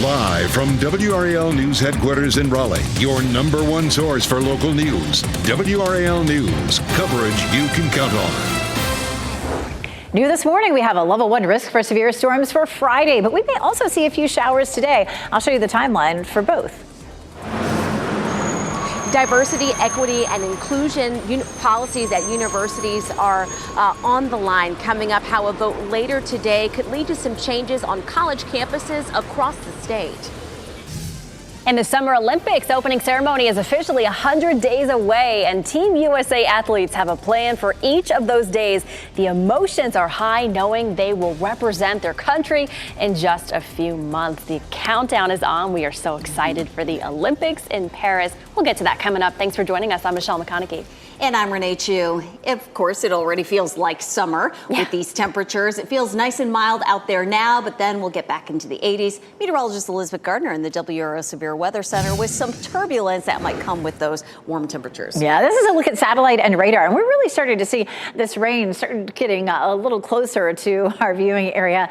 Live from WRAL News Headquarters in Raleigh, your number one source for local news. WRAL News, coverage you can count on. New this morning, we have a level 1 risk for severe storms for Friday, but we may also see a few showers today. I'll show you the timeline for both. Diversity, equity, and inclusion policies at universities are on the line coming up. How a vote later today could lead to some changes on college campuses across the state. And the Summer Olympics opening ceremony is officially 100 days away, and Team USA athletes have a plan for each of those days. The emotions are high knowing they will represent their country in just a few months. The countdown is on. We are so excited for the Olympics in Paris. We'll get to that coming up. Thanks for joining us. I'm Michelle McConaughey. And I'm Renee Chu. Of course, it already feels like summer with these temperatures. It feels nice and mild out there now, but then we'll get back into the 80s. Meteorologist Elizabeth Gardner in the WRAL Severe Weather Center with some turbulence that might come with those warm temperatures. Yeah, this is a look at satellite and radar, and we're really starting to see this rain started getting a little closer to our viewing area.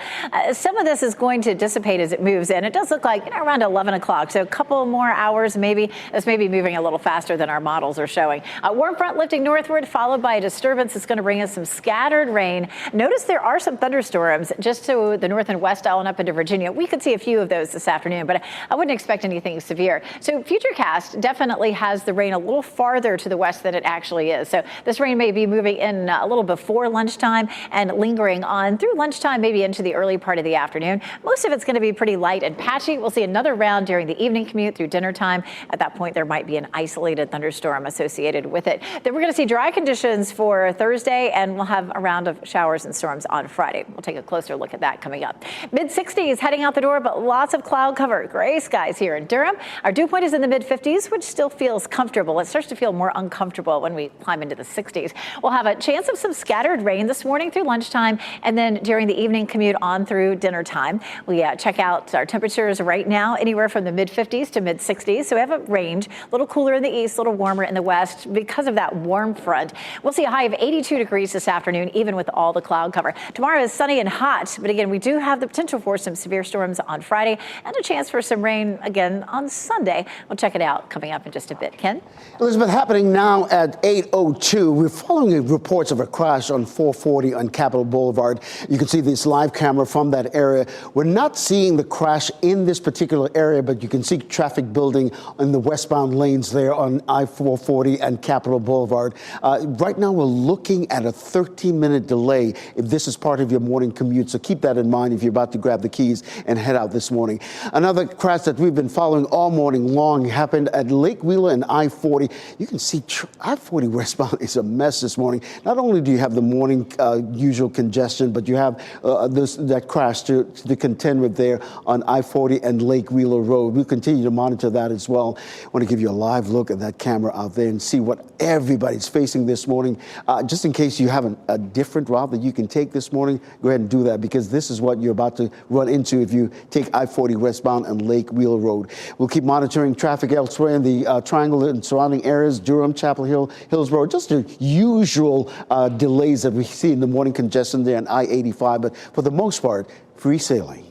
Some of this is going to dissipate as it moves in. It does look like around 11 o'clock, so a couple more hours maybe. This may be moving a little faster than our models are showing. Warm front lifting northward, followed by a disturbance that's going to bring us some scattered rain. Notice there are some thunderstorms just to the north and west, all and up into Virginia. We could see a few of those this afternoon, but I wouldn't expect anything severe. So Futurecast definitely has the rain a little farther to the west than it actually is. So this rain may be moving in a little before lunchtime and lingering on through lunchtime, maybe into the early part of the afternoon. Most of it's going to be pretty light and patchy. We'll see another round during the evening commute through dinner time. At that point, there might be an isolated thunderstorm associated with it. Then we're going to see dry conditions for Thursday, and we'll have a round of showers and storms on Friday. We'll take a closer look at that coming up. Mid-60s heading out the door, but lots of cloud cover. Gray skies here in Durham. Our dew point is in the mid-50s, which still feels comfortable. It starts to feel more uncomfortable when we climb into the 60s. We'll have a chance of some scattered rain this morning through lunchtime, and then during the evening commute on through dinner time. We check out our temperatures right now, anywhere from the mid-50s to mid-60s. So we have a range, a little cooler in the east, a little warmer in the west because of that warm front. We'll see a high of 82 degrees this afternoon, even with all the cloud cover. Tomorrow is sunny and hot, but again, we do have the potential for some severe storms on Friday and a chance for some rain again on Sunday. We'll check it out coming up in just a bit. Ken? Elizabeth, happening now at 8:02. We're following reports of a crash on 440 on Capitol Boulevard. You can see this live camera from that area. We're not seeing the crash in this particular area, but you can see traffic building in the westbound lanes there on I-440 and Capitol Boulevard. Right now, we're looking at a 13-minute delay if this is part of your morning commute. So keep that in mind if you're about to grab the keys and head out this morning. Another crash that we've been following all morning long happened at Lake Wheeler and I-40. You can see I-40 westbound is a mess this morning. Not only do you have the morning usual congestion, but you have that crash to contend with there on I-40 and Lake Wheeler Road. We'll continue to monitor that as well. I want to give you a live look at that camera out there and see what everybody's facing this morning. Just in case you have a different route that you can take this morning, go ahead and do that, because this is what you're about to run into if you take I-40 westbound and Lake Wheeler Road. We'll keep monitoring traffic elsewhere in the Triangle and surrounding areas, Durham, Chapel Hill, Hillsborough, just the usual delays that we see in the morning congestion there on I-85, but for the most part, free sailing.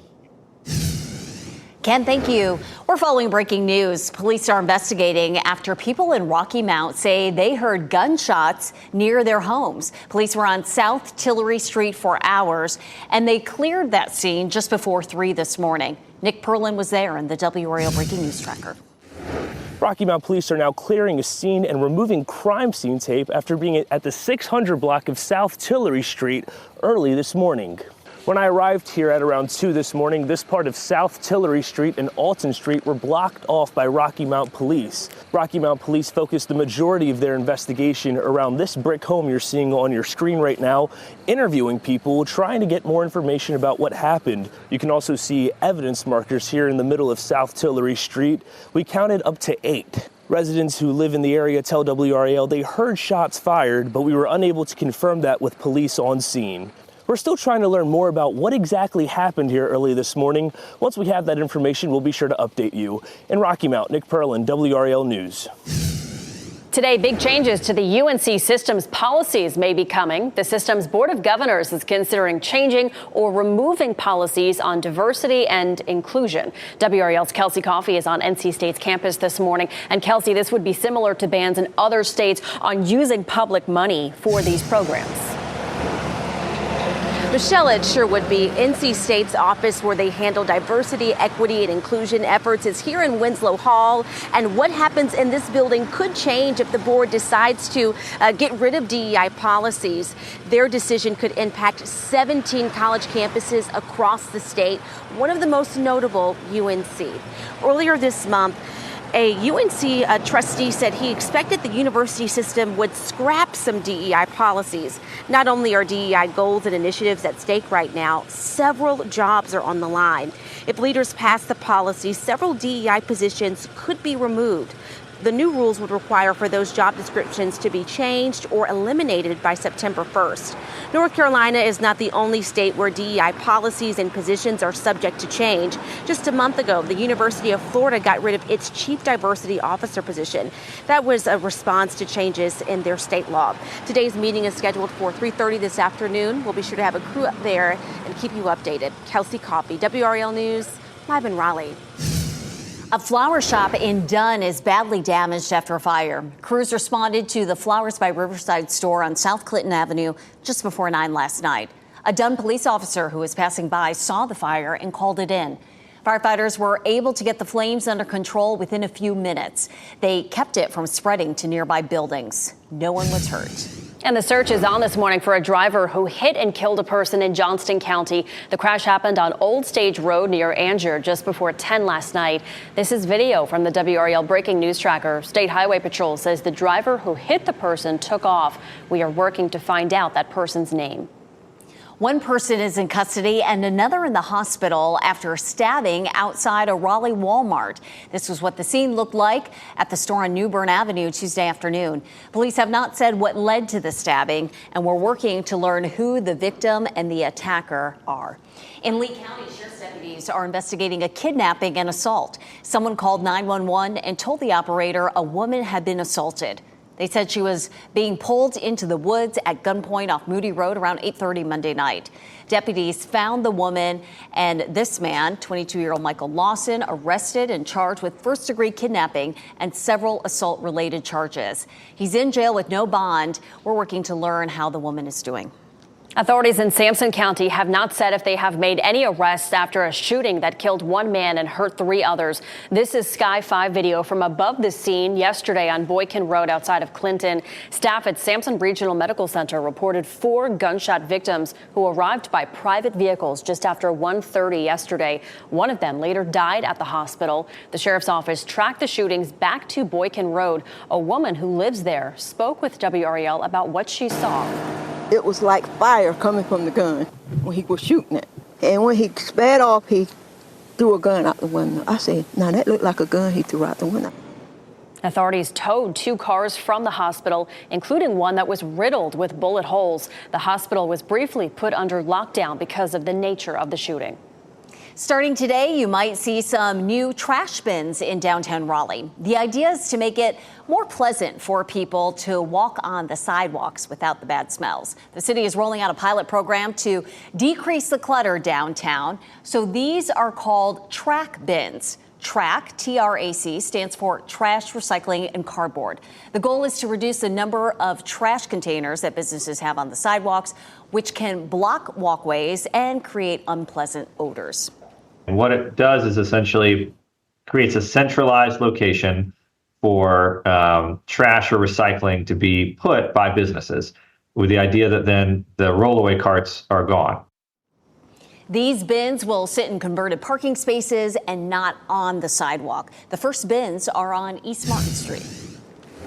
Ken, thank you. We're following breaking news. Police are investigating after people in Rocky Mount say they heard gunshots near their homes. Police were on South Tillery Street for hours, and they cleared that scene just before 3 this morning. Nick Perlin was there in the WRAL Breaking News Tracker. Rocky Mount police are now clearing a scene and removing crime scene tape after being at the 600 block of South Tillery Street early this morning. When I arrived here at around 2 this morning, this part of South Tillery Street and Alton Street were blocked off by Rocky Mount police. Rocky Mount police focused the majority of their investigation around this brick home you're seeing on your screen right now, interviewing people, trying to get more information about what happened. You can also see evidence markers here in the middle of South Tillery Street. We counted up to 8. Residents who live in the area tell WRAL they heard shots fired, but we were unable to confirm that with police on scene. We're still trying to learn more about what exactly happened here early this morning. Once we have that information, we'll be sure to update you. In Rocky Mount, Nick Perlin, WRAL News. Today, big changes to the UNC system's policies may be coming. The system's Board of Governors is considering changing or removing policies on diversity and inclusion. WRAL's Kelsey Coffey is on NC State's campus this morning. And Kelsey, this would be similar to bans in other states on using public money for these programs. Michelle, it sure would be. NC State's office where they handle diversity, equity, and inclusion efforts is here in Winslow Hall. And what happens in this building could change if the board decides to get rid of DEI policies. Their decision could impact 17 college campuses across the state, one of the most notable, UNC. Earlier this month, a UNC trustee said he expected the university system would scrap some DEI policies. Not only are DEI goals and initiatives at stake right now, several jobs are on the line. If leaders pass the policy, several DEI positions could be removed. The new rules would require for those job descriptions to be changed or eliminated by September 1st. North Carolina is not the only state where DEI policies and positions are subject to change. Just a month ago, the University of Florida got rid of its chief diversity officer position. That was a response to changes in their state law. Today's meeting is scheduled for 3:30 this afternoon. We'll be sure to have a crew up there and keep you updated. Kelsey Coffey, WRAL News, live in Raleigh. A flower shop in Dunn is badly damaged after a fire. Crews responded to the Flowers by Riverside store on South Clinton Avenue just before 9 last night. A Dunn police officer who was passing by saw the fire and called it in. Firefighters were able to get the flames under control within a few minutes. They kept it from spreading to nearby buildings. No one was hurt. And the search is on this morning for a driver who hit and killed a person in Johnston County. The crash happened on Old Stage Road near Angier just before 10 last night. This is video from the WRAL breaking news tracker. State Highway Patrol says the driver who hit the person took off. We are working to find out that person's name. One person is in custody and another in the hospital after stabbing outside a Raleigh Walmart. This was what the scene looked like at the store on New Bern Avenue Tuesday afternoon. Police have not said what led to the stabbing, and we're working to learn who the victim and the attacker are. In Lee County, sheriff's deputies are investigating a kidnapping and assault. Someone called 911 and told the operator a woman had been assaulted. They said she was being pulled into the woods at gunpoint off Moody Road around 8:30 Monday night. Deputies found the woman and this man, 22-year-old Michael Lawson, arrested and charged with first-degree kidnapping and several assault-related charges. He's in jail with no bond. We're working to learn how the woman is doing. Authorities in Sampson County have not said if they have made any arrests after a shooting that killed one man and hurt 3 others. This is Sky 5 video from above the scene yesterday on Boykin Road outside of Clinton. Staff at Sampson Regional Medical Center reported 4 gunshot victims who arrived by private vehicles just after 1:30 yesterday. One of them later died at the hospital. The sheriff's office tracked the shootings back to Boykin Road. A woman who lives there spoke with WRAL about what she saw. It was like fire coming from the gun when he was shooting it. And when he sped off, he threw a gun out the window. I said, now that looked like a gun he threw out the window. Authorities towed 2 cars from the hospital, including one that was riddled with bullet holes. The hospital was briefly put under lockdown because of the nature of the shooting. Starting today, you might see some new trash bins in downtown Raleigh. The idea is to make it more pleasant for people to walk on the sidewalks without the bad smells. The city is rolling out a pilot program to decrease the clutter downtown. So these are called track bins. TRAC, T-R-A-C, stands for trash, recycling, and cardboard. The goal is to reduce the number of trash containers that businesses have on the sidewalks, which can block walkways and create unpleasant odors. And what it does is essentially creates a centralized location for trash or recycling to be put by businesses, with the idea that then the rollaway carts are gone. These bins will sit in converted parking spaces and not on the sidewalk. The first bins are on East Martin Street.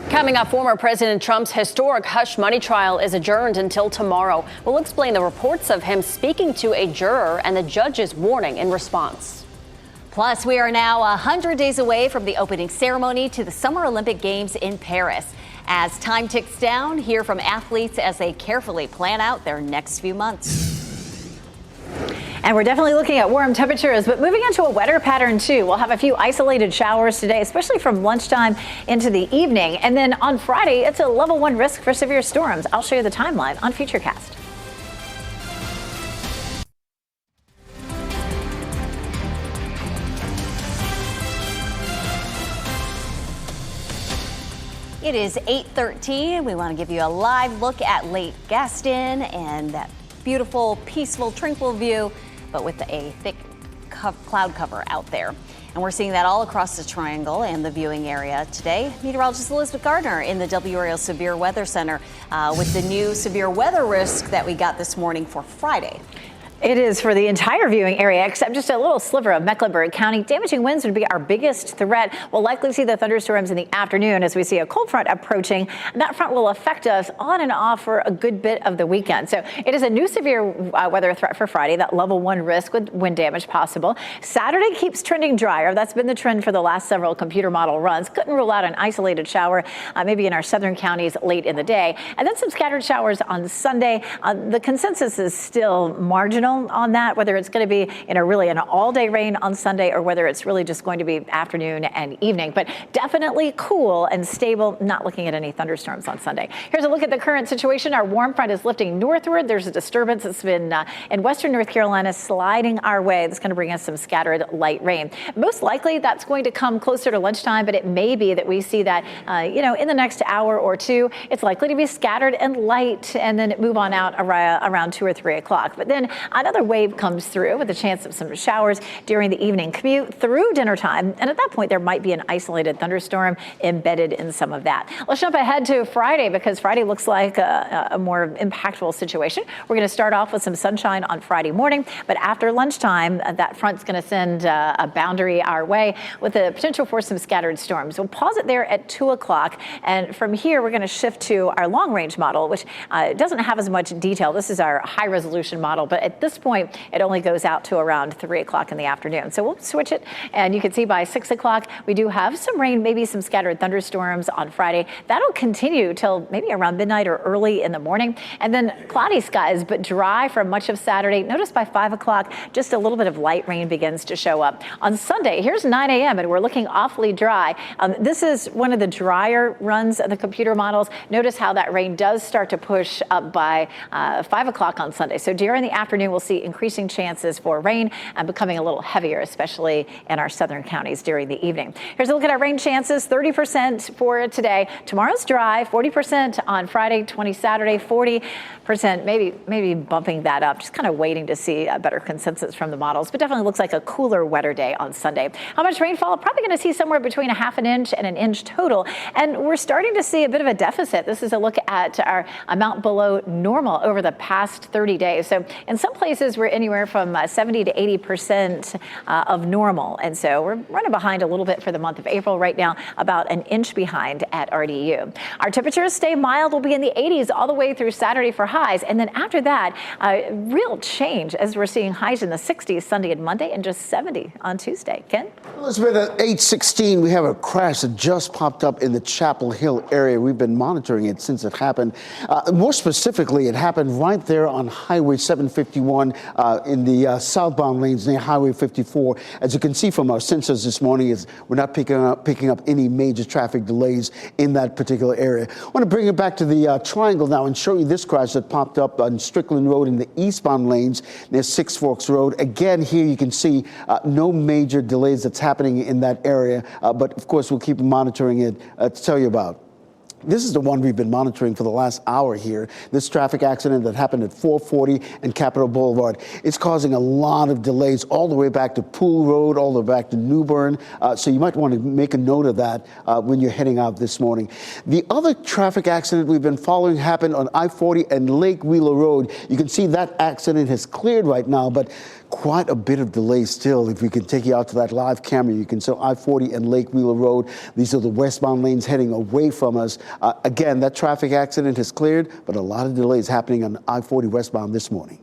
Coming up, former President Trump's historic hush money trial is adjourned until tomorrow. We'll explain the reports of him speaking to a juror and the judge's warning in response. Plus, we are now 100 days away from the opening ceremony to the Summer Olympic Games in Paris. As time ticks down, hear from athletes as they carefully plan out their next few months. And we're definitely looking at warm temperatures, but moving into a wetter pattern too. We'll have a few isolated showers today, especially from lunchtime into the evening. And then on Friday, it's a level 1 risk for severe storms. I'll show you the timeline on Futurecast. It is 8:13. We want to give you a live look at Lake Gaston and that beautiful, peaceful, tranquil view, but with a thick cloud cover out there. And we're seeing that all across the triangle and the viewing area today. Meteorologist Elizabeth Gardner in the WRAL Severe Weather Center with the new severe weather risk that we got this morning for Friday. It is for the entire viewing area, except just a little sliver of Mecklenburg County. Damaging winds would be our biggest threat. We'll likely see the thunderstorms in the afternoon as we see a cold front approaching. And that front will affect us on and off for a good bit of the weekend. So it is a new severe weather threat for Friday, that level 1 risk with wind damage possible. Saturday keeps trending drier. That's been the trend for the last several computer model runs. Couldn't rule out an isolated shower, maybe in our southern counties late in the day. And then some scattered showers on Sunday. The consensus is still marginal on that, whether it's going to be really an all-day rain on Sunday or whether it's really just going to be afternoon and evening. But definitely cool and stable, not looking at any thunderstorms on Sunday. Here's a look at the current situation. Our warm front is lifting northward. There's a disturbance that's been in western North Carolina sliding our way. That's going to bring us some scattered light rain. Most likely that's going to come closer to lunchtime, but it may be that we see that in the next hour or two. It's likely to be scattered and light and then move on out around 2 or 3 o'clock. But then another wave comes through with a chance of some showers during the evening commute through dinner time. And at that point, there might be an isolated thunderstorm embedded in some of that. Let's jump ahead to Friday because Friday looks like a more impactful situation. We're going to start off with some sunshine on Friday morning, but after lunchtime, that front's going to send a boundary our way with the potential for some scattered storms. We'll pause it there at 2 o'clock. And from here, we're going to shift to our long range model, which doesn't have as much detail. This is our high resolution model, but at this point, it only goes out to around 3 o'clock in the afternoon. So we'll switch it. And you can see by 6 o'clock, we do have some rain, maybe some scattered thunderstorms on Friday. That'll continue till maybe around midnight or early in the morning. And then cloudy skies, but dry for much of Saturday. Notice by 5 o'clock, just a little bit of light rain begins to show up. On Sunday, here's 9 a.m. and we're looking awfully dry. This is one of the drier runs of the computer models. Notice how that rain does start to push up by 5 o'clock on Sunday. So during the afternoon, we'll see increasing chances for rain and becoming a little heavier, especially in our southern counties during the evening. Here's a look at our rain chances, 30% for today. Tomorrow's dry, 40% on Friday, 20 Saturday, 40%, maybe bumping that up, just kind of waiting to see a better consensus from the models, but definitely looks like a cooler, wetter day on Sunday. How much rainfall? Probably going to see somewhere between a half an inch and an inch total, and we're starting to see a bit of a deficit. This is a look at our amount below normal over the past 30 days. So in some places, we're anywhere from 70 to 80% of normal. And so we're running behind a little bit for the month of April right now, about an inch behind at RDU. Our temperatures stay mild. We'll be in the 80s all the way through Saturday for highs. And then after that, real change as we're seeing highs in the 60s Sunday and Monday and just 70 on Tuesday. Ken? Elizabeth, at 8:16, we have a crash that just popped up in the Chapel Hill area. We've been monitoring it since it happened. More specifically, it happened right there on Highway 751 in the southbound lanes near Highway 54. As you can see from our sensors this morning, we're not picking up any major traffic delays in that particular area. I want to bring it back to the triangle now and show you this crash that popped up on Strickland Road in the eastbound lanes near Six Forks Road. Again, here you can see no major delays that's happening in that area, but of course we'll keep monitoring it to tell you about. This is the one we've been monitoring for the last hour here. This traffic accident that happened at 440 and Capitol Boulevard. It's causing a lot of delays all the way back to Poole Road, all the way back to New Bern. So you might want to make a note of that when you're heading out this morning. The other traffic accident we've been following happened on I-40 and Lake Wheeler Road. You can see that accident has cleared right now, but quite a bit of delay still. If we can take you out to that live camera, you can see I-40 and Lake Wheeler Road. These are the westbound lanes heading away from us. Again, that traffic accident has cleared, but a lot of delays happening on I-40 westbound this morning.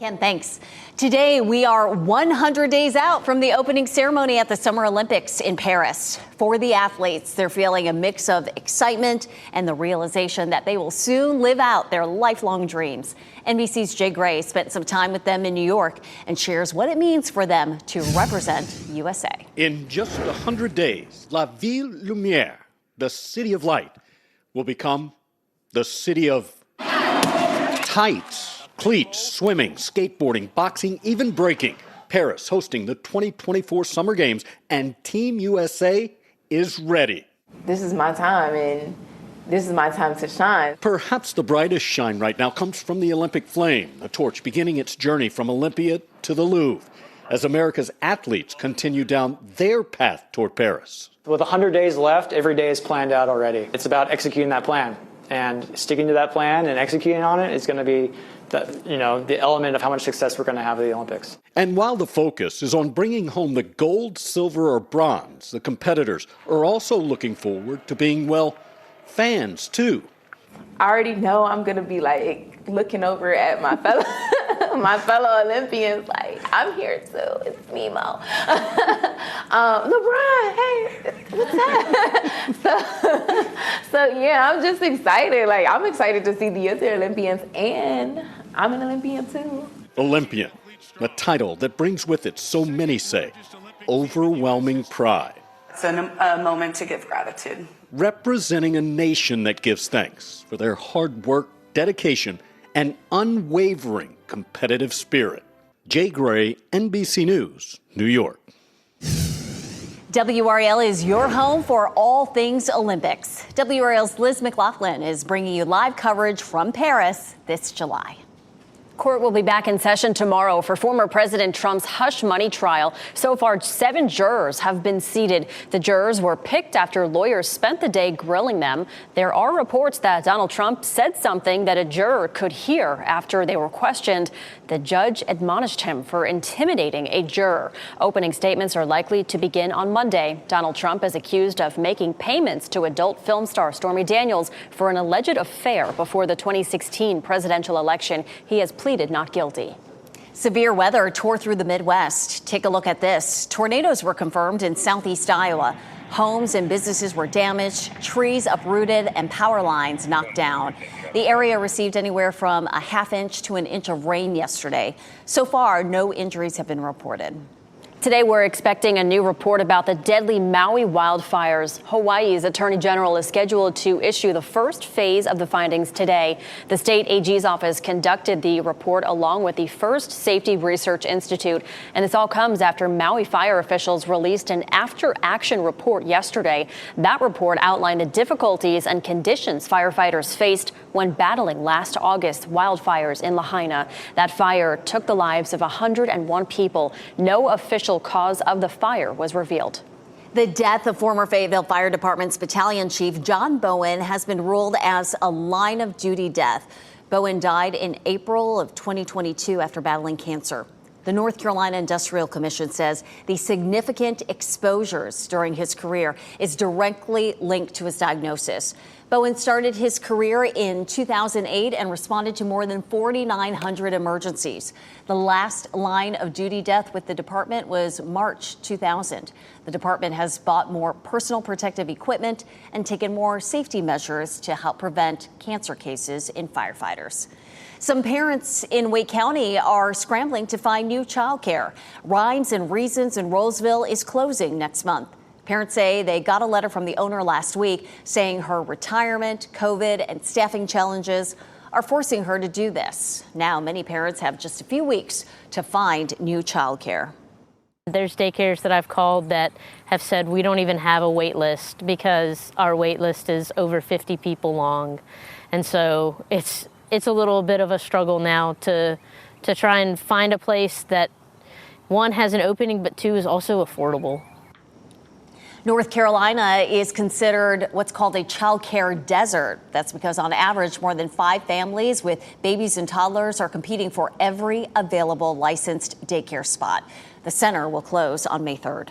Ken, thanks. Today, we are 100 days out from the opening ceremony at the Summer Olympics in Paris. For the athletes, they're feeling a mix of excitement and the realization that they will soon live out their lifelong dreams. NBC's Jay Gray spent some time with them in New York and shares what it means for them to represent USA. In just 100 days, La Ville Lumière, the city of light, will become the city of tights. Cleats, swimming, skateboarding, boxing, even breaking. Paris hosting the 2024 Summer Games, and Team USA is ready. This is my time, and this is my time to shine. Perhaps the brightest shine right now comes from the Olympic flame, the torch beginning its journey from Olympia to the Louvre, as America's athletes continue down their path toward Paris. With 100 days left, every day is planned out already. It's about executing that plan, and sticking to that plan and executing on it is going to be the element of how much success we're going to have at the Olympics. And while the focus is on bringing home the gold, silver, or bronze, the competitors are also looking forward to being, well, fans too. I already know I'm going to be like looking over at my fellow Olympians like, I'm here too. It's me, Mo. LeBron, hey, what's that? so yeah, I'm just excited. Like, I'm excited to see the other Olympians, and I'm an Olympian too. Olympian, a title that brings with it, so many say, overwhelming pride. It's a moment to give gratitude. Representing a nation that gives thanks for their hard work, dedication, and unwavering competitive spirit. Jay Gray, NBC News, New York. WRAL is your home for all things Olympics. WRAL's Liz McLaughlin is bringing you live coverage from Paris this July. Court will be back in session tomorrow for former President Trump's hush money trial. So far, 7 jurors have been seated. The jurors were picked after lawyers spent the day grilling them. There are reports that Donald Trump said something that a juror could hear after they were questioned. The judge admonished him for intimidating a juror. Opening statements are likely to begin on Monday. Donald Trump is accused of making payments to adult film star Stormy Daniels for an alleged affair before the 2016 presidential election. He has pleaded not guilty. Severe weather tore through the Midwest. Take a look at this. Tornadoes were confirmed in southeast Iowa. Homes and businesses were damaged, trees uprooted, and power lines knocked down. The area received anywhere from a half inch to an inch of rain yesterday. So far, no injuries have been reported. Today, we're expecting a new report about the deadly Maui wildfires. Hawaii's Attorney General is scheduled to issue the first phase of the findings today. The state AG's office conducted the report along with the First Safety Research Institute. And this all comes after Maui fire officials released an after-action report yesterday. That report outlined the difficulties and conditions firefighters faced when battling last August's wildfires in Lahaina. That fire took the lives of 101 people. No official cause of the fire was revealed. The death of former Fayetteville Fire Department's Battalion Chief John Bowen has been ruled as a line of duty death. Bowen died in April of 2022 after battling cancer. The North Carolina Industrial Commission says the significant exposures during his career is directly linked to his diagnosis. Bowen started his career in 2008 and responded to more than 4,900 emergencies. The last line of duty death with the department was March 2000. The department has bought more personal protective equipment and taken more safety measures to help prevent cancer cases in firefighters. Some parents in Wake County are scrambling to find new childcare. Rhymes and Reasons in Roseville is closing next month. Parents say they got a letter from the owner last week saying her retirement, COVID, and staffing challenges are forcing her to do this. Now, many parents have just a few weeks to find new childcare. There's daycares that I've called that have said we don't even have a wait list because our wait list is over 50 people long. And so it's a little bit of a struggle now to try and find a place that, one, has an opening, but two, is also affordable. North Carolina is considered what's called a child care desert. That's because on average, more than 5 families with babies and toddlers are competing for every available licensed daycare spot. The center will close on May 3rd.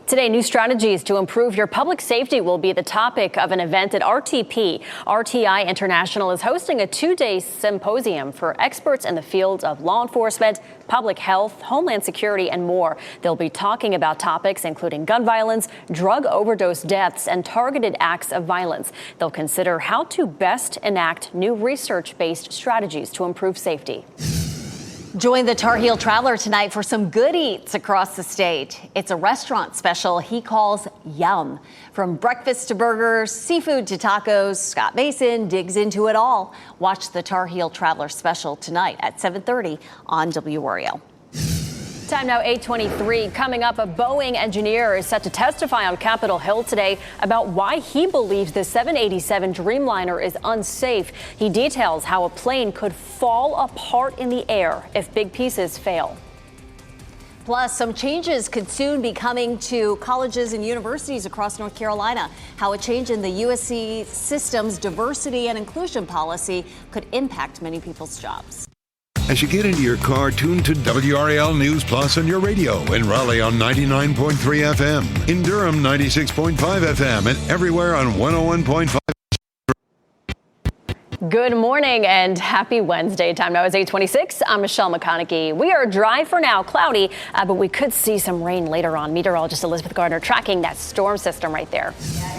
Today, new strategies to improve your public safety will be the topic of an event at RTP. RTI International is hosting a 2-day symposium for experts in the fields of law enforcement, public health, homeland security, and more. They'll be talking about topics including gun violence, drug overdose deaths, and targeted acts of violence. They'll consider how to best enact new research-based strategies to improve safety. Join the Tar Heel Traveler tonight for some good eats across the state. It's a restaurant special he calls Yum. From breakfast to burgers, seafood to tacos, Scott Mason digs into it all. Watch the Tar Heel Traveler special tonight at 7:30 on WRAL. Time now 8:23. Coming up, a Boeing engineer is set to testify on Capitol Hill today about why he believes the 787 Dreamliner is unsafe. He details how a plane could fall apart in the air if big pieces fail. Plus, some changes could soon be coming to colleges and universities across North Carolina. How a change in the USC system's diversity and inclusion policy could impact many people's jobs. As you get into your car, tune to WRAL News Plus on your radio. In Raleigh on 99.3 FM. In Durham, 96.5 FM. And everywhere on 101.5. Good morning and happy Wednesday. Time now is 8:26. I'm Michelle McConaughey. We are dry for now, cloudy, but we could see some rain later on. Meteorologist Elizabeth Gardner tracking that storm system right there.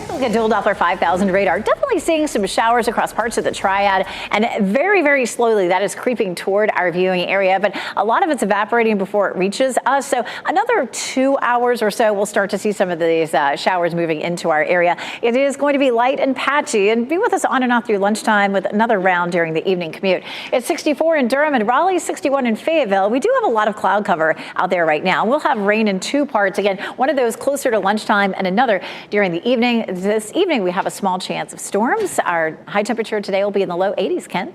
Look at dual Doppler 5000 radar. Definitely seeing some showers across parts of the Triad, and very, very slowly that is creeping toward our viewing area. But a lot of it's evaporating before it reaches us. So another 2 hours or so, we'll start to see some of these showers moving into our area. It is going to be light and patchy, and be with us on and off through lunchtime with another round during the evening commute. It's 64 in Durham and Raleigh, 61 in Fayetteville. We do have a lot of cloud cover out there right now. We'll have rain in two parts. Again, one of those closer to lunchtime and another during the evening. This evening, we have a small chance of storms. Our high temperature today will be in the low 80s, Ken.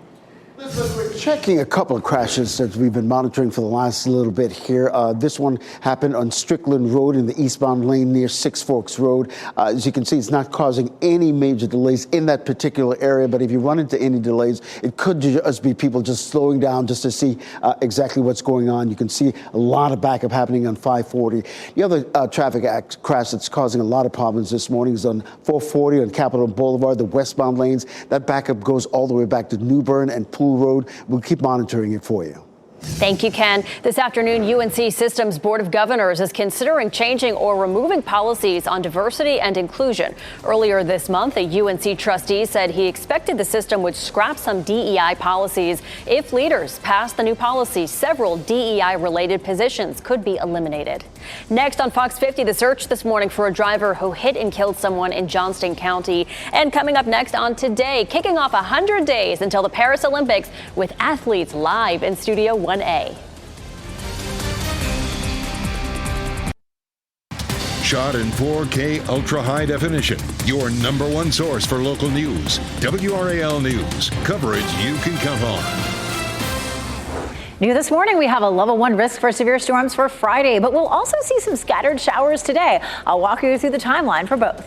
We're checking a couple of crashes that we've been monitoring for the last little bit here. This one happened on Strickland Road in the eastbound lane near Six Forks Road. As you can see, it's not causing any major delays in that particular area, but if you run into any delays, it could just be people just slowing down just to see exactly what's going on. You can see a lot of backup happening on 540. The other traffic crash that's causing a lot of problems this morning is on 440 on Capitol Boulevard, the westbound lanes. That backup goes all the way back to New Bern and Pool Road. We'll keep monitoring it for you. Thank you, Ken. This afternoon, UNC Systems Board of Governors is considering changing or removing policies on diversity and inclusion. Earlier this month, a UNC trustee said he expected the system would scrap some DEI policies. If leaders pass the new policy, several DEI-related positions could be eliminated. Next on Fox 50, the search this morning for a driver who hit and killed someone in Johnston County. And coming up next on Today, kicking off 100 days until the Paris Olympics with athletes live in Studio 1A. Shot in 4K ultra high definition. Your number one source for local news. WRAL News. Coverage you can count on. New this morning, we have a level 1 risk for severe storms for Friday, but we'll also see some scattered showers today. I'll walk you through the timeline for both.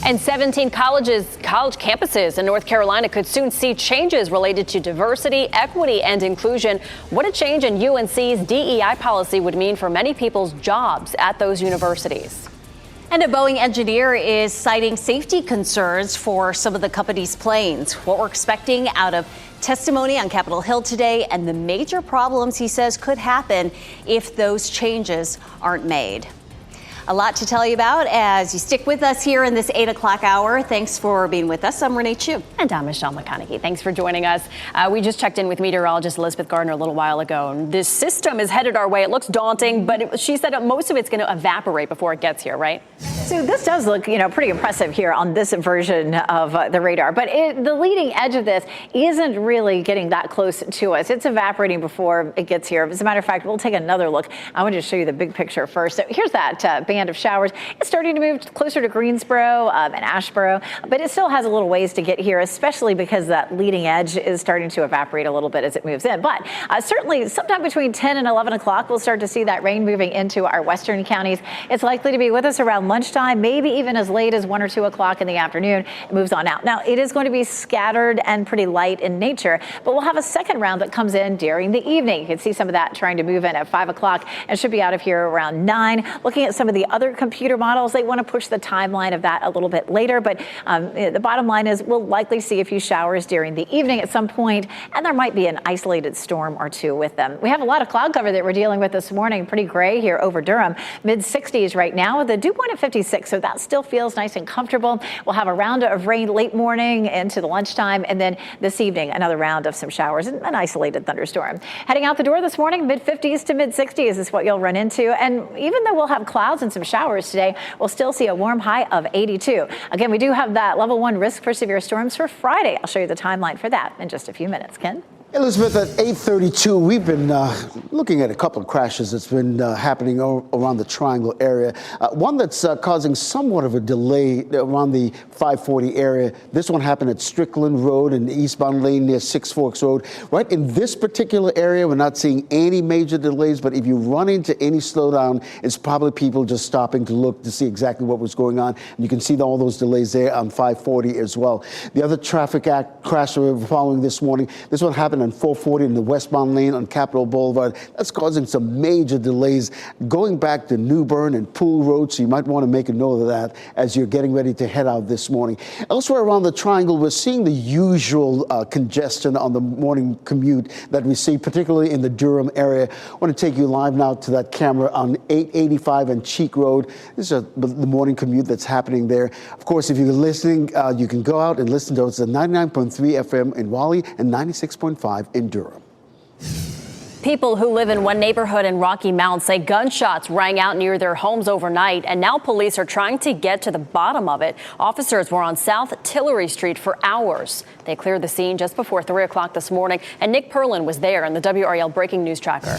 And 17 college campuses in North Carolina could soon see changes related to diversity, equity, and inclusion. What a change in UNC's DEI policy would mean for many people's jobs at those universities. And a Boeing engineer is citing safety concerns for some of the company's planes. What we're expecting out of testimony on Capitol Hill today and the major problems he says could happen if those changes aren't made. A lot to tell you about as you stick with us here in this 8 o'clock hour. Thanks for being with us. I'm Renee Chu. And I'm Michelle McConaughey. Thanks for joining us. We just checked in with meteorologist Elizabeth Gardner a little while ago. And this system is headed our way. It looks daunting, but she said most of it's going to evaporate before it gets here, right? So this does look, pretty impressive here on this version of the radar. But the leading edge of this isn't really getting that close to us. It's evaporating before it gets here. As a matter of fact, we'll take another look. I want to show you the big picture first. So here's that band of showers. It's starting to move closer to Greensboro and Asheboro, but it still has a little ways to get here, especially because that leading edge is starting to evaporate a little bit as it moves in. But certainly sometime between 10 and 11 o'clock, we'll start to see that rain moving into our western counties. It's likely to be with us around lunchtime. lunchtime, maybe even as late as 1 or 2 o'clock in the afternoon. It moves on out. Now, it is going to be scattered and pretty light in nature, but we'll have a second round that comes in during the evening. You can see some of that trying to move in at 5 o'clock and should be out of here around 9. Looking at some of the other computer models, they want to push the timeline of that a little bit later, but the bottom line is we'll likely see a few showers during the evening at some point, and there might be an isolated storm or two with them. We have a lot of cloud cover that we're dealing with this morning. Pretty gray here over Durham. Mid-60s right now with a dew point at 56, so that still feels nice and comfortable. We'll have a round of rain late morning into the lunchtime, and then this evening another round of some showers and an isolated thunderstorm. Heading out the door this morning, mid-50s to mid-60s is what you'll run into, and even though we'll have clouds and some showers today, we'll still see a warm high of 82. Again, we do have that level 1 risk for severe storms for Friday. I'll show you the timeline for that in just a few minutes. Ken? Elizabeth, at 8:32, we've been looking at a couple of crashes that's been happening around the Triangle area. One that's causing somewhat of a delay around the 540 area. This one happened at Strickland Road and eastbound lane near Six Forks Road. Right in this particular area, we're not seeing any major delays, but if you run into any slowdown, it's probably people just stopping to look to see exactly what was going on. And you can see all those delays there on 540 as well. The other traffic crash we're following this morning, this one happened on 440 in the westbound lane on Capitol Boulevard. That's causing some major delays going back to New Bern and Poole Road, so you might want to make a note of that as you're getting ready to head out this morning. Elsewhere around the Triangle, we're seeing the usual congestion on the morning commute that we see, particularly in the Durham area. I want to take you live now to that camera on 885 and Cheek Road. This is the morning commute that's happening there. Of course, if you're listening, you can go out and listen to us at 99.3 FM in Raleigh and 96.5 in Durham. People who live in one neighborhood in Rocky Mount say gunshots rang out near their homes overnight, and now police are trying to get to the bottom of it. Officers were on South Tillery Street for hours. They cleared the scene just before 3 o'clock this morning, and Nick Perlin was there in the WRAL Breaking News Tracker.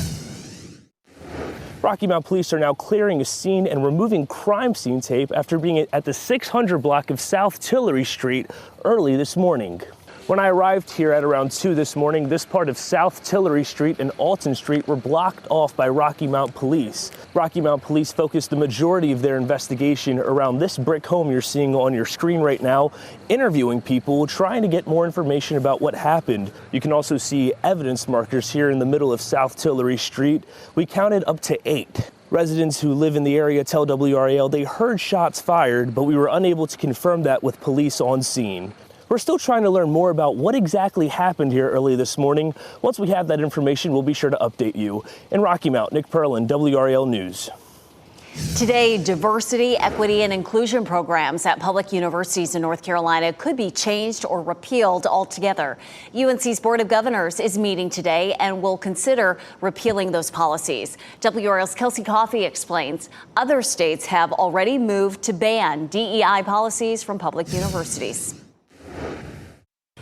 Rocky Mount police are now clearing a scene and removing crime scene tape after being at the 600 block of South Tillery Street early this morning. When I arrived here at around 2 this morning, this part of South Tillery Street and Alton Street were blocked off by Rocky Mount police. Rocky Mount police focused the majority of their investigation around this brick home you're seeing on your screen right now, interviewing people, trying to get more information about what happened. You can also see evidence markers here in the middle of South Tillery Street. We counted up to 8. Residents who live in the area tell WRAL they heard shots fired, but we were unable to confirm that with police on scene. We're still trying to learn more about what exactly happened here early this morning. Once we have that information, we'll be sure to update you. In Rocky Mount, Nick Perlin, WRAL News. Today, diversity, equity, and inclusion programs at public universities in North Carolina could be changed or repealed altogether. UNC's Board of Governors is meeting today and will consider repealing those policies. WRAL's Kelsey Coffey explains other states have already moved to ban DEI policies from public universities.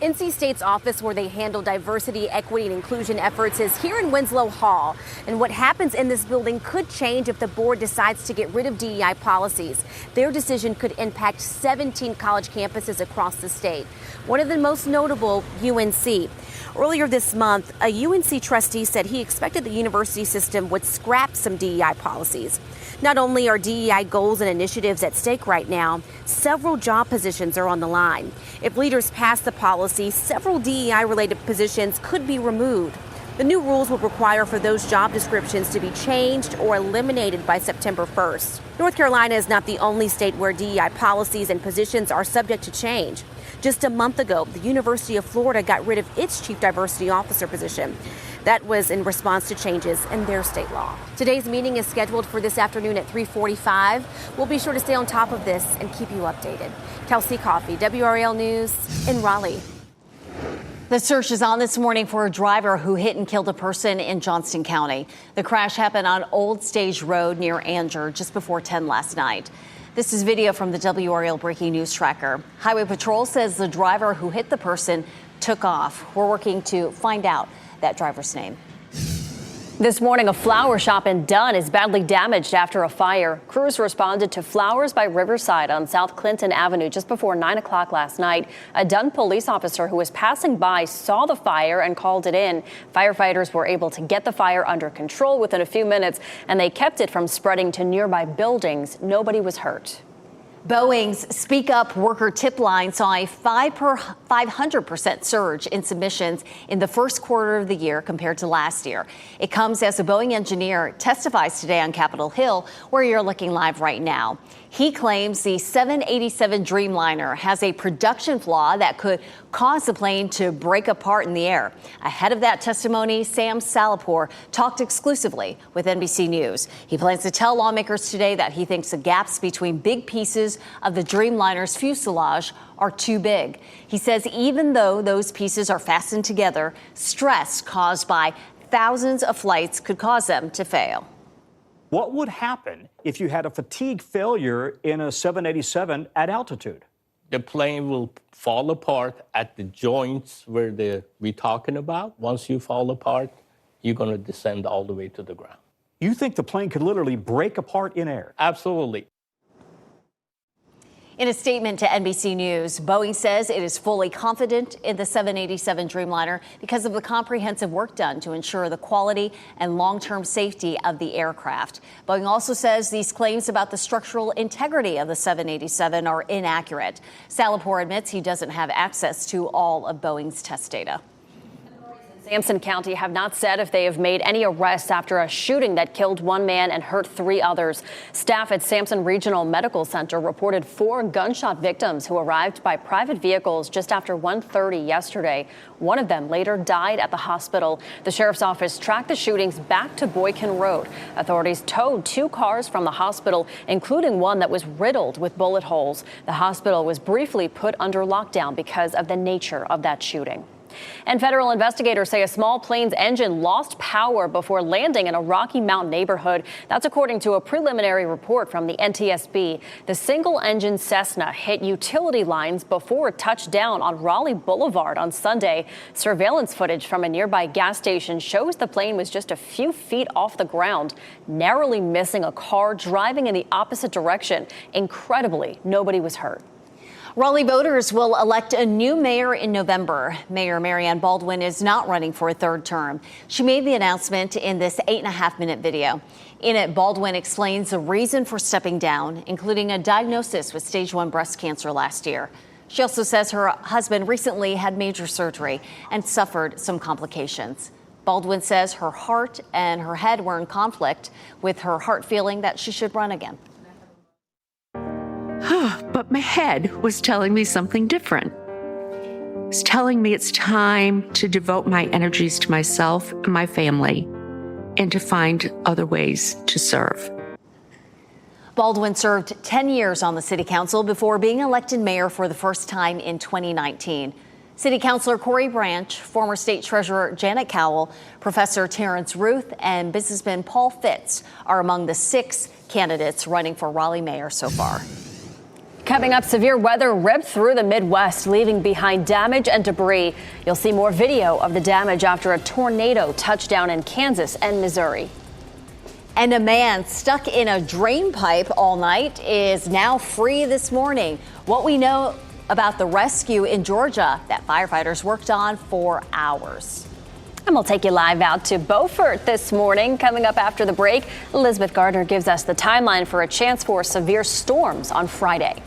NC State's office where they handle diversity, equity, and inclusion efforts is here in Winslow Hall. And what happens in this building could change if the board decides to get rid of DEI policies. Their decision could impact 17 college campuses across the state. One of the most notable, UNC. Earlier this month, a UNC trustee said he expected the university system would scrap some DEI policies. Not only are DEI goals and initiatives at stake right now, several job positions are on the line. If leaders pass the policy, several DEI-related positions could be removed. The new rules will require for those job descriptions to be changed or eliminated by September 1st. North Carolina is not the only state where DEI policies and positions are subject to change. Just a month ago, the University of Florida got rid of its chief diversity officer position. That was in response to changes in their state law. Today's meeting is scheduled for this afternoon at 3:45. We'll be sure to stay on top of this and keep you updated. Kelsey Coffey, WRAL News in Raleigh. The search is on this morning for a driver who hit and killed a person in Johnston County. The crash happened on Old Stage Road near Anger just before 10 last night. This is video from the WRAL Breaking News Tracker. Highway Patrol says the driver who hit the person took off. We're working to find out that driver's name. This morning, a flower shop in Dunn is badly damaged after a fire. Crews responded to Flowers by Riverside on South Clinton Avenue just before 9 o'clock last night. A Dunn police officer who was passing by saw the fire and called it in. Firefighters were able to get the fire under control within a few minutes, and they kept it from spreading to nearby buildings. Nobody was hurt. Boeing's Speak Up worker tip line saw a 500% surge in submissions in the first quarter of the year compared to last year. It comes as a Boeing engineer testifies today on Capitol Hill, where you're looking live right now. He claims the 787 Dreamliner has a production flaw that could cause the plane to break apart in the air. Ahead of that testimony, Sam Salahpour talked exclusively with NBC News. He plans to tell lawmakers today that he thinks the gaps between big pieces of the Dreamliner's fuselage are too big. He says even though those pieces are fastened together, stress caused by thousands of flights could cause them to fail. What would happen if you had a fatigue failure in a 787 at altitude? The plane will fall apart at the joints where we're talking about. Once you fall apart, you're going to descend all the way to the ground. You think the plane could literally break apart in air? Absolutely. In a statement to NBC News, Boeing says it is fully confident in the 787 Dreamliner because of the comprehensive work done to ensure the quality and long-term safety of the aircraft. Boeing also says these claims about the structural integrity of the 787 are inaccurate. Salahpour admits he doesn't have access to all of Boeing's test data. Sampson County have not said if they have made any arrests after a shooting that killed one man and hurt 3 others. Staff at Sampson Regional Medical Center reported 4 gunshot victims who arrived by private vehicles just after 1:30 yesterday. One of them later died at the hospital. The sheriff's office tracked the shootings back to Boykin Road. Authorities towed 2 cars from the hospital, including one that was riddled with bullet holes. The hospital was briefly put under lockdown because of the nature of that shooting. And federal investigators say a small plane's engine lost power before landing in a Rocky Mount neighborhood. That's according to a preliminary report from the NTSB. The single-engine Cessna hit utility lines before it touched down on Raleigh Boulevard on Sunday. Surveillance footage from a nearby gas station shows the plane was just a few feet off the ground, narrowly missing a car driving in the opposite direction. Incredibly, nobody was hurt. Raleigh voters will elect a new mayor in November. Mayor Marianne Baldwin is not running for a 3rd term. She made the announcement in this 8.5-minute video. In it, Baldwin explains the reason for stepping down, including a diagnosis with stage 1 breast cancer last year. She also says her husband recently had major surgery and suffered some complications. Baldwin says her heart and her head were in conflict, with her heart feeling that she should run again. But my head was telling me something different. It was telling me it's time to devote my energies to myself and my family and to find other ways to serve. Baldwin served 10 years on the city council before being elected mayor for the first time in 2019. City Councilor Corey Branch, former state treasurer Janet Cowell, Professor Terrence Ruth, and businessman Paul Fitz are among the 6 candidates running for Raleigh mayor so far. Coming up, severe weather ripped through the Midwest, leaving behind damage and debris. You'll see more video of the damage after a tornado touched down in Kansas and Missouri. And a man stuck in a drain pipe all night is now free this morning. What we know about the rescue in Georgia that firefighters worked on for hours. And we'll take you live out to Beaufort this morning. Coming up after the break, Elizabeth Gardner gives us the timeline for a chance for severe storms on Friday.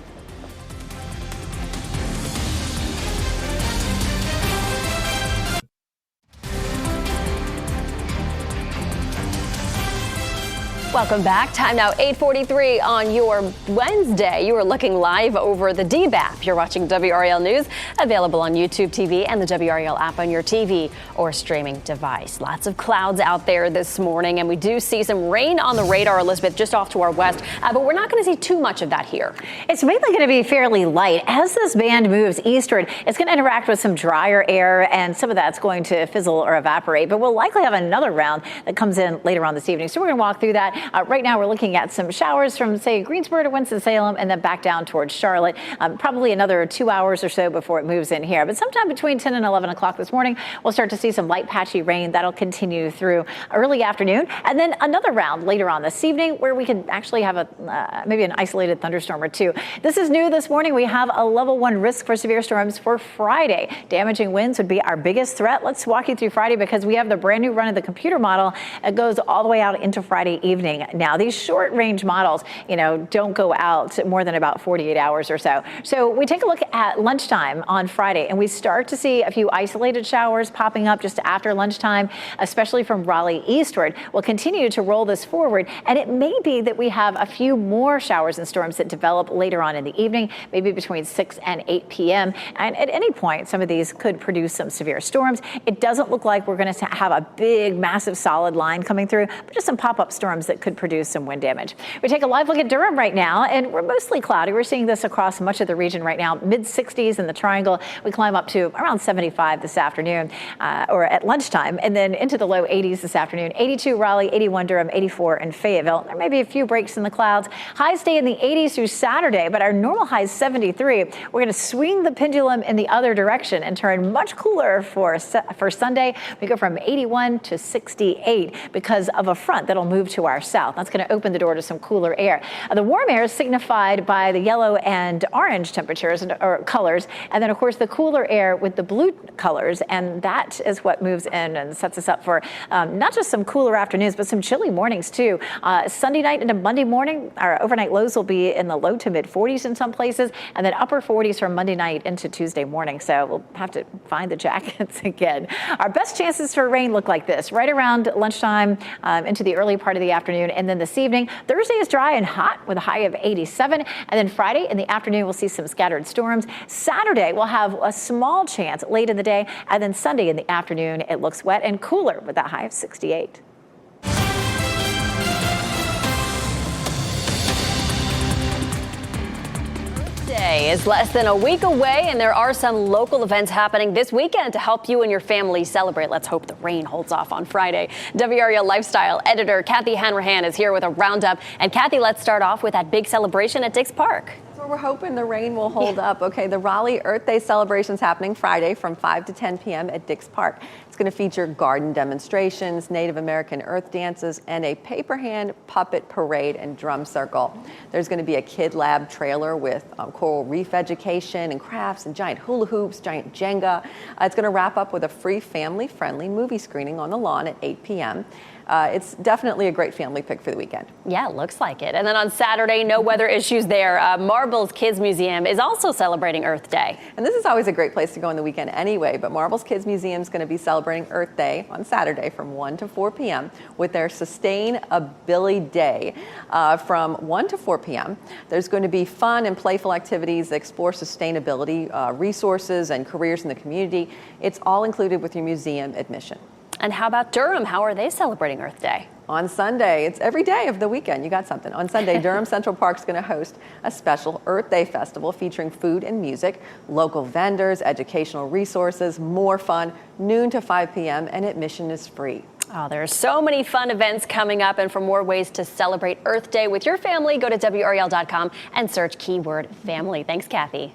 Welcome back. Time now 8:43 on your Wednesday. You are looking live over the DBAP. You're watching WRAL News, available on YouTube TV and the WRAL app on your TV or streaming device. Lots of clouds out there this morning, and we do see some rain on the radar, Elizabeth, just off to our west, but we're not going to see too much of that here. It's mainly going to be fairly light. As this band moves eastward, it's going to interact with some drier air, and some of that's going to fizzle or evaporate, but we'll likely have another round that comes in later on this evening. So we're going to walk through that. Right now, we're looking at some showers from, say, Greensboro to Winston-Salem and then back down towards Charlotte. Probably another 2 hours or so before it moves in here. But sometime between 10 and 11 o'clock this morning, we'll start to see some light patchy rain. That'll continue through early afternoon. And then another round later on this evening where we could actually have maybe an isolated thunderstorm or two. This is new this morning. We have a level 1 risk for severe storms for Friday. Damaging winds would be our biggest threat. Let's walk you through Friday because we have the brand new run of the computer model. It goes all the way out into Friday evening. evening. Now, these short range models, don't go out more than about 48 hours or so. So we take a look at lunchtime on Friday, and we start to see a few isolated showers popping up just after lunchtime, especially from Raleigh eastward. We'll continue to roll this forward, and it may be that we have a few more showers and storms that develop later on in the evening, maybe between 6 and 8 p.m. And at any point, some of these could produce some severe storms. It doesn't look like we're going to have a big, massive solid line coming through, but just some pop-up storms that could produce some wind damage. We take a live look at Durham right now, and we're mostly cloudy. We're seeing this across much of the region right now, mid-60s in the Triangle. We climb up to around 75 this afternoon, or at lunchtime, and then into the low 80s this afternoon. 82 Raleigh, 81 Durham, 84 in Fayetteville. There may be a few breaks in the clouds. Highs stay in the 80s through Saturday, but our normal high is 73. We're going to swing the pendulum in the other direction and turn much cooler for Sunday. We go from 81 to 68 because of a front that'll move to our south. That's going to open the door to some cooler air. The warm air is signified by the yellow and orange temperatures or colors, and then of course the cooler air with the blue colors, and that is what moves in and sets us up for not just some cooler afternoons, but some chilly mornings too. Sunday night into Monday morning, our overnight lows will be in the low to mid 40s in some places, and then upper 40s from Monday night into Tuesday morning. So we'll have to find the jackets again. Our best chances for rain look like this, right around lunchtime into the early part of the afternoon. And then this evening, Thursday is dry and hot with a high of 87. And then Friday in the afternoon, we'll see some scattered storms. Saturday, we'll have a small chance late in the day. And then Sunday in the afternoon, it looks wet and cooler with that high of 68. Day is less than a week away, and there are some local events happening this weekend to help you and your family celebrate. Let's hope the rain holds off on Friday. WRAL lifestyle editor Kathy Hanrahan is here with a roundup. And Kathy, let's start off with that big celebration at Dix Park. So we're hoping the rain will hold up. Okay, the Raleigh Earth Day celebration is happening Friday from 5 to 10 p.m. at Dix Park. It's going to feature garden demonstrations, Native American earth dances, and a paper hand puppet parade and drum circle. There's going to be a kid lab trailer with coral reef education and crafts and giant hula hoops, giant Jenga. It's going to wrap up with a free family-friendly movie screening on the lawn at 8 p.m. It's definitely a great family pick for the weekend. Yeah, it looks like it. And then on Saturday, no weather issues there. Marbles Kids Museum is also celebrating Earth Day. And this is always a great place to go on the weekend anyway, but Marbles Kids Museum is going to be celebrating Earth Day on Saturday from 1 to 4 p.m. with their Sustainability Day from 1 to 4 p.m. There's going to be fun and playful activities that explore sustainability, resources, and careers in the community. It's all included with your museum admission. And how about Durham? How are they celebrating Earth Day? On Sunday, it's every day of the weekend. You got something. On Sunday, Durham Central Park is going to host a special Earth Day festival featuring food and music, local vendors, educational resources, more fun, noon to 5 p.m., and admission is free. Oh, there are so many fun events coming up, and for more ways to celebrate Earth Day with your family, go to WRAL.com and search keyword family. Thanks, Kathy.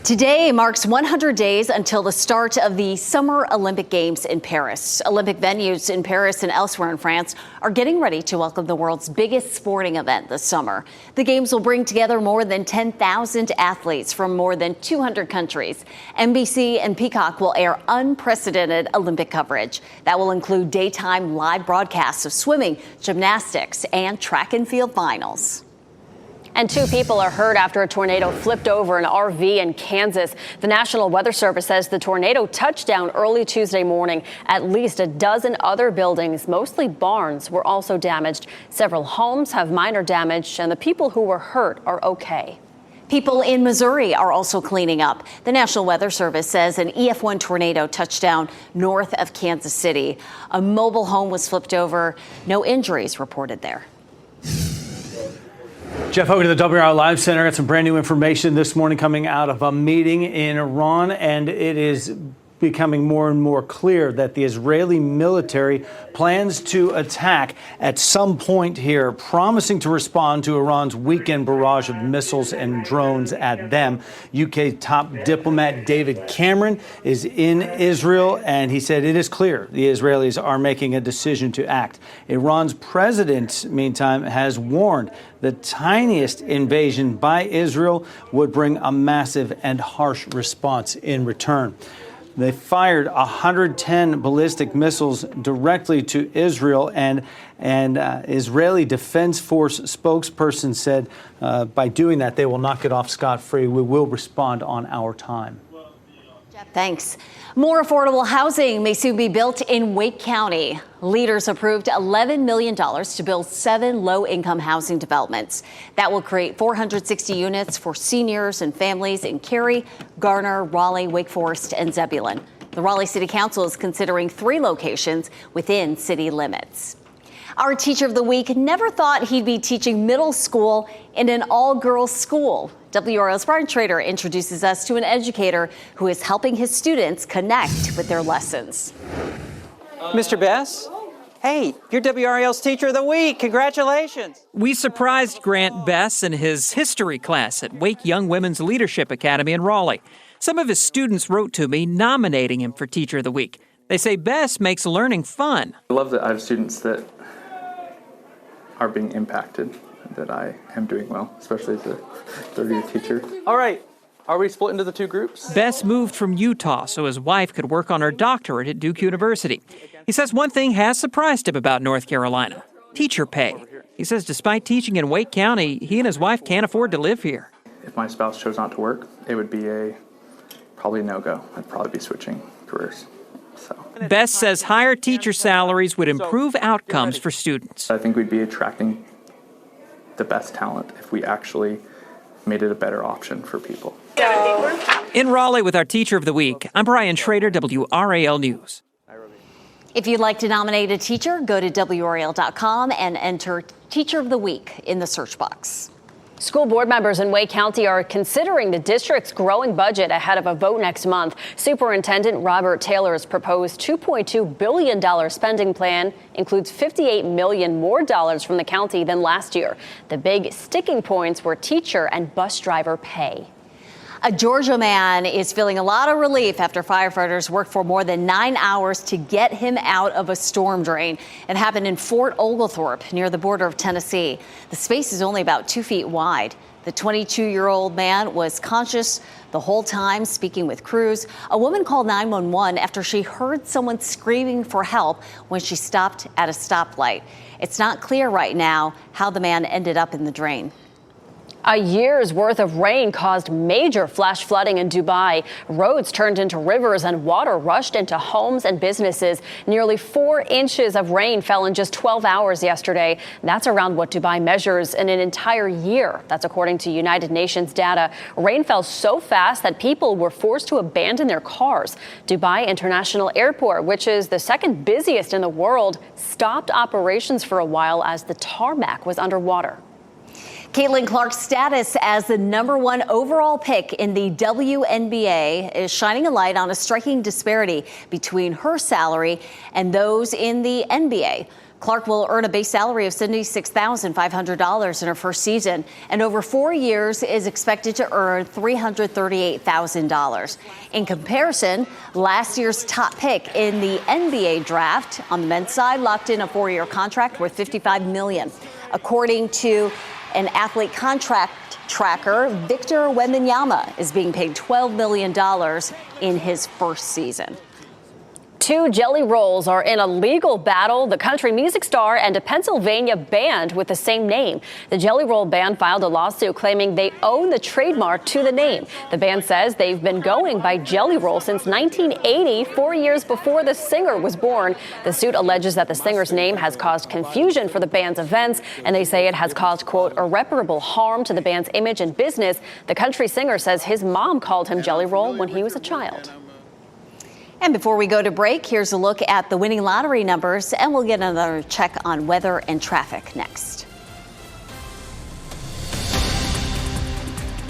Today marks 100 days until the start of the Summer Olympic Games in Paris. Olympic venues in Paris and elsewhere in France are getting ready to welcome the world's biggest sporting event this summer. The Games will bring together more than 10,000 athletes from more than 200 countries. NBC and Peacock will air unprecedented Olympic coverage. That will include daytime live broadcasts of swimming, gymnastics, and track and field finals. And 2 people are hurt after a tornado flipped over an RV in Kansas. The National Weather Service says the tornado touched down early Tuesday morning. At least a dozen other buildings, mostly barns, were also damaged. Several homes have minor damage, and the people who were hurt are okay. People in Missouri are also cleaning up. The National Weather Service says an EF1 tornado touched down north of Kansas City. A mobile home was flipped over. No injuries reported there. Jeff Hogan at the WRAL Live Center. Got some brand new information this morning coming out of a meeting in Iran, and it is becoming more and more clear that the Israeli military plans to attack at some point here, promising to respond to Iran's weekend barrage of missiles and drones at them. UK top diplomat David Cameron is in Israel, and he said it is clear the Israelis are making a decision to act. Iran's president, meantime, has warned the tiniest invasion by Israel would bring a massive and harsh response in return. They fired 110 ballistic missiles directly to Israel, and Israeli Defense Force spokesperson said by doing that, they will not get off scot-free. We will respond on our time. Jeff, thanks. More affordable housing may soon be built in Wake County. Leaders approved $11 million to build 7 low-income housing developments. That will create 460 units for seniors and families in Cary, Garner, Raleigh, Wake Forest, and Zebulon. The Raleigh City Council is considering 3 locations within city limits. Our Teacher of the Week never thought he'd be teaching middle school in an all-girls school. WRAL's Brian Schrader introduces us to an educator who is helping his students connect with their lessons. Mr. Bess? Hey, you're WRAL's Teacher of the Week. Congratulations. We surprised Grant Bess in his history class at Wake Young Women's Leadership Academy in Raleigh. Some of his students wrote to me nominating him for Teacher of the Week. They say Bess makes learning fun. I love that I have students that are being impacted, that I am doing well, especially as a third-year teacher. All right. Are we split into the 2 groups? Bess moved from Utah so his wife could work on her doctorate at Duke University. He says one thing has surprised him about North Carolina: teacher pay. He says despite teaching in Wake County, he and his wife can't afford to live here. If my spouse chose not to work, it would be probably a no-go. I'd probably be switching careers. Bess says higher teacher salaries would improve outcomes for students. I think we'd be attracting the best talent if we actually made it a better option for people. In Raleigh with our Teacher of the Week, I'm Brian Schrader, WRAL News. If you'd like to nominate a teacher, go to WRAL.com and enter Teacher of the Week in the search box. School board members in Wake County are considering the district's growing budget ahead of a vote next month. Superintendent Robert Taylor's proposed $2.2 billion spending plan includes $58 million more dollars from the county than last year. The big sticking points were teacher and bus driver pay. A Georgia man is feeling a lot of relief after firefighters worked for more than 9 hours to get him out of a storm drain. It happened in Fort Oglethorpe near the border of Tennessee. The space is only about 2 feet wide. The 22-year-old man was conscious the whole time, speaking with crews. A woman called 911 after she heard someone screaming for help when she stopped at a stoplight. It's not clear right now how the man ended up in the drain. A year's worth of rain caused major flash flooding in Dubai. Roads turned into rivers and water rushed into homes and businesses. Nearly 4 inches of rain fell in just 12 hours yesterday. That's around what Dubai measures in an entire year. That's according to United Nations data. Rain fell so fast that people were forced to abandon their cars. Dubai International Airport, which is the second busiest in the world, stopped operations for a while as the tarmac was underwater. Caitlin Clark's status as the #1 overall pick in the WNBA is shining a light on a striking disparity between her salary and those in the NBA. Clark will earn a base salary of $76,500 in her first season, and over 4 years is expected to earn $338,000. In comparison, last year's top pick in the NBA draft on the men's side locked in a 4-year contract worth $55 million. According to an athlete contract tracker, Victor Wembanyama is being paid $12 million in his first season. 2 jelly rolls are in a legal battle. The country music star and a Pennsylvania band with the same name. The Jelly Roll band filed a lawsuit claiming they own the trademark to the name. The band says they've been going by Jelly Roll since 1980, 4 years before the singer was born. The suit alleges that the singer's name has caused confusion for the band's events, and they say it has caused, quote, irreparable harm to the band's image and business. The country singer says his mom called him Jelly Roll when he was a child. And before we go to break, here's a look at the winning lottery numbers, and we'll get another check on weather and traffic next.